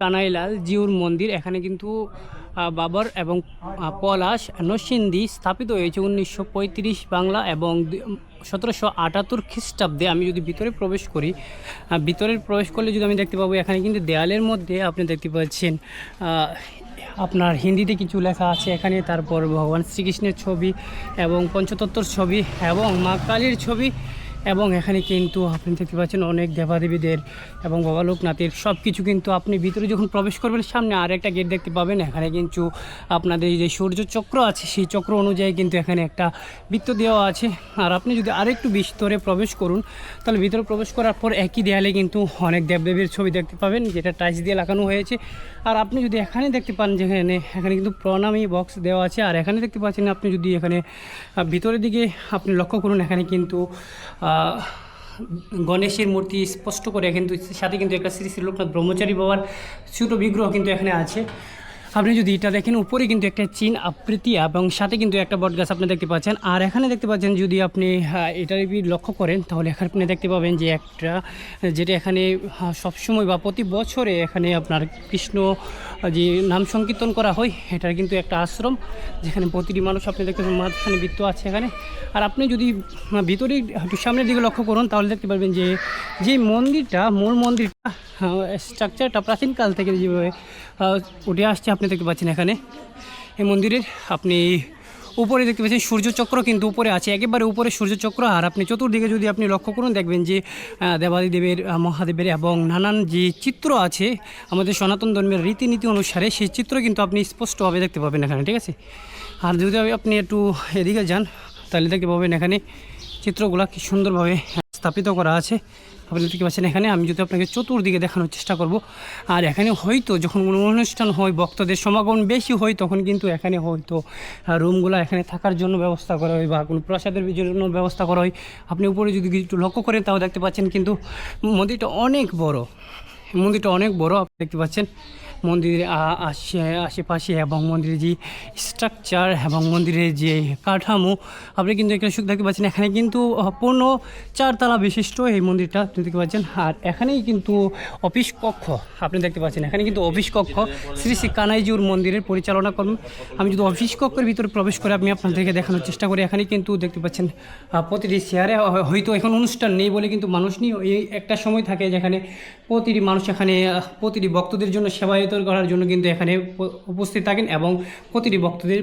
কানাইলাল জিউর মন্দির। এখানে কিন্তু বাবর এবং পলাশ নরসিংদী স্থাপিত হয়েছে 1935 বাংলা এবং 1778 খ্রিস্টাব্দে। আমি যদি ভিতরে প্রবেশ করি, ভিতরে প্রবেশ করলে যদি আমি দেখতে পাবো এখানে কিন্তু দেয়ালের মধ্যে আপনি দেখতে পাচ্ছেন আপনার হিন্দিতে কিছু লেখা আছে এখানে। তারপর ভগবান শ্রীকৃষ্ণের ছবি এবং পঞ্চতত্ত্বর ছবি এবং মা কালীর ছবি, এবং এখানে কিন্তু আপনি দেখতে পাচ্ছেন অনেক দেবাদেবীদের এবং বাবা লোকনাথের সব কিছু। কিন্তু আপনি ভিতরে যখন প্রবেশ করবেন সামনে আর একটা গেট দেখতে পাবেন। এখানে কিন্তু আপনাদের যে সূর্য চক্র আছে সেই চক্র অনুযায়ী কিন্তু এখানে একটা বৃত্ত দেওয়া আছে। আর আপনি যদি আরেকটু ভিতরে প্রবেশ করুন তাহলে ভিতরে প্রবেশ করার পর একই দেয়ালে কিন্তু অনেক দেবদেবীর ছবি দেখতে পাবেন, যেটা টাইলস দিয়ে লাগানো হয়েছে। আর আপনি যদি এখানে দেখতে পান যে এখানে কিন্তু প্রণামী বক্স দেওয়া আছে। আর এখানে দেখতে পাচ্ছেন আপনি যদি এখানে ভিতরের দিকে আপনি লক্ষ্য করুন, এখানে কিন্তু গণেশের মূর্তি স্পষ্ট করে, কিন্তু সাথে কিন্তু একটা শ্রী শ্রী লোকনাথ ব্রহ্মচারী বাবার ছোটো বিগ্রহ কিন্তু এখানে আছে। আপনি যদি এটা দেখেন উপরে কিন্তু একটা চীন আকৃতি এবং সাথে কিন্তু একটা বটগাছ আপনি দেখতে পাচ্ছেন। আর এখানে দেখতে পাচ্ছেন যদি আপনি এটার লক্ষ্য করেন তাহলে এখানে আপনি দেখতে পাবেন যে একটা, যেটা এখানে সবসময় বা প্রতি বছরে এখানে আপনার কৃষ্ণ যে নাম সংকীর্তন করা হয়, এটার কিন্তু একটা আশ্রম যেখানে প্রতিটি মানুষ আপনি দেখতে পাবেন মাঝখানে বৃত্ত আছে এখানে। আর আপনি যদি ভিতরে একটু সামনের দিকে লক্ষ্য করুন তাহলে দেখতে পারবেন যে মন্দিরটা, মূল মন্দিরটা স্ট্রাকচারটা প্রাচীনকাল থেকে যেভাবে উঠে আসছে আপনি দেখতে পাচ্ছেন এখানে এই মন্দিরের। আপনি উপরে দেখতে পাচ্ছেন সূর্যচক্র কিন্তু উপরে আছে, একেবারে উপরে সূর্যচক্র। আর আপনি চতুর্দিকে যদি আপনি লক্ষ্য করুন দেখবেন যে দেবাদিদেবের মহাদেবের এবং নানান যে চিত্র আছে আমাদের সনাতন ধর্মের রীতিনীতি অনুসারে, সেই চিত্র কিন্তু আপনি স্পষ্টভাবে দেখতে পাবেন এখানে, ঠিক আছে। আর যদি আপনি একটু এদিকে যান তাহলে দেখতে পাবেন এখানে চিত্রগুলো কি সুন্দরভাবে স্থাপিত করা আছে আপনি দেখতে পাচ্ছেন এখানে। আমি যদি আপনাকে চতুর্দিকে দেখানোর চেষ্টা করব। আর এখানে হয়তো যখন কোনো অনুষ্ঠান হয়, ভক্তদের সমাগম বেশি হয়, তখন কিন্তু এখানে হয়তো রুমগুলো এখানে থাকার জন্য ব্যবস্থা করা হয় বা কোনো প্রসাদের জন্য ব্যবস্থা করা হয়। আপনি উপরে যদি একটু লক্ষ্য করেন তাও দেখতে পাচ্ছেন কিন্তু মন্দিরটা অনেক বড়, মন্দিরটা অনেক বড় আপনি দেখতে পাচ্ছেন। মন্দিরের আশেপাশে এবং মন্দিরের যে স্ট্রাকচার এবং মন্দিরের যে কাঠামো আপনি কিন্তু এখানে দেখতে পাচ্ছেন। এখানে কিন্তু পূর্ণ 4 তলা বিশিষ্ট এই মন্দিরটা আপনি দেখতে পাচ্ছেন। আর এখানেই কিন্তু অফিস কক্ষ আপনি দেখতে পাচ্ছেন, এখানে কিন্তু অফিস কক্ষ শ্রী শ্রী কানাইজিউর মন্দিরের পরিচালনা করুন। আমি যদি অফিস কক্ষের ভিতরে প্রবেশ করে আমি আপনাদেরকে দেখানোর চেষ্টা করি, এখানে কিন্তু দেখতে পাচ্ছেন প্রতিটি চেয়ারে, হয়তো এখন অনুষ্ঠান নেই বলে কিন্তু মানুষ নেই, এই একটা সময় থাকে যেখানে প্রতিটি মানুষ এখানে প্রতিটি ভক্তদের জন্য সেবায়িত করার জন্য কিন্তু এখানে উপস্থিত থাকেন এবং প্রতিটি ভক্তদের